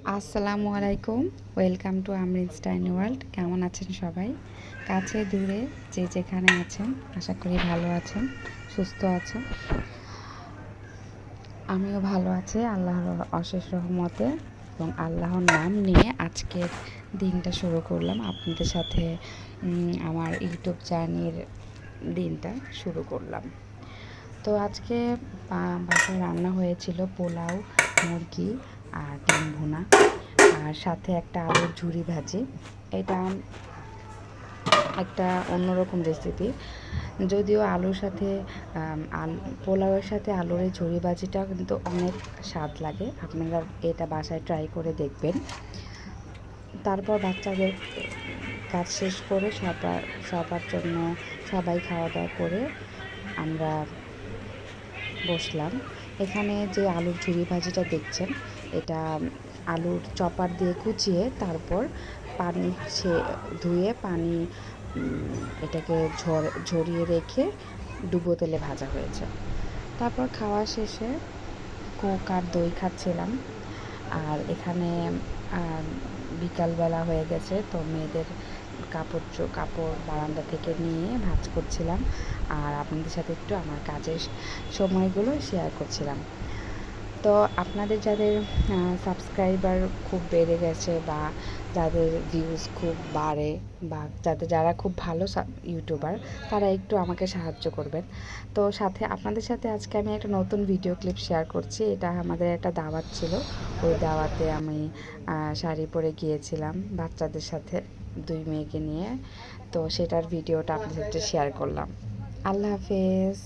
আসসালামু আলাইকুম, welcome to আমরিনস tiny world. কেমন আছেন সবাই? কাছে দূরে যে যেখানে আছেন, আশা করি ভালো আছেন, সুস্থ আছেন। আমিও ভালো আছি আল্লাহর অশেষ রহমতে, এবং আল্লাহর নাম নিয়ে আজকের দিনটা শুরু করলাম আপনাদের সাথে। আমার ইউটিউব জার্নির দিনটা শুরু করলাম। তো আজকে বাসায় রান্না হয়েছিল পোলাও, মুরগি আর ডিম ভুনা, আর সাথে একটা আলুর ঝুরি ভাজি। এটা একটা অন্যরকম রেসিপি, যদিও আলুর সাথে পোলাওয়ের সাথে আলুর এই ঝুরি ভাজিটা কিন্তু অনেক স্বাদ লাগে। আপনারা এটা বাসায় ট্রাই করে দেখবেন। তারপর বাচ্চাদের কাজ শেষ করে সবার জন্য সবাই খাওয়া দাওয়া করে আমরা বসলাম। এখানে যে আলুর ঝুরি ভাজিটা দেখছেন, এটা আলুর চপার দিয়ে কুচিয়ে তারপর পানি ধুয়ে পানি এটাকে ঝরিয়ে রেখে ডুবো তেলে ভাজা হয়েছে। তারপর খাওয়া শেষে কোক আর দই খাচ্ছিলাম। আর এখানে বিকালবেলা হয়ে গেছে, তো মেয়েদের কাপড় বারান্দা থেকে নিয়ে ভাঁজ করছিলাম, আর আপনাদের সাথে একটু আমার কাজের সময়গুলো শেয়ার করছিলাম। তো আপনাদের যাদের সাবস্ক্রাইবার খুব বেড়ে গেছে, বা যাদের ভিউজ খুব বাড়ে, বা যারা খুব ভালো ইউটিউবার, তারা একটু আমাকে সাহায্য করবেন। তো সাথে আপনাদের সাথে আজকে আমি একটা নতুন ভিডিও ক্লিপ শেয়ার করছি। এটা আমাদের একটা দাওয়াত ছিল, ওই দাওয়াতে আমি শাড়ি পরে গিয়েছিলাম বাচ্চাদের সাথে, 2 মেয়েকে নিয়ে। তো সেটার ভিডিওটা আপনাদের সাথে শেয়ার করলাম। আল্লাহ হাফেজ।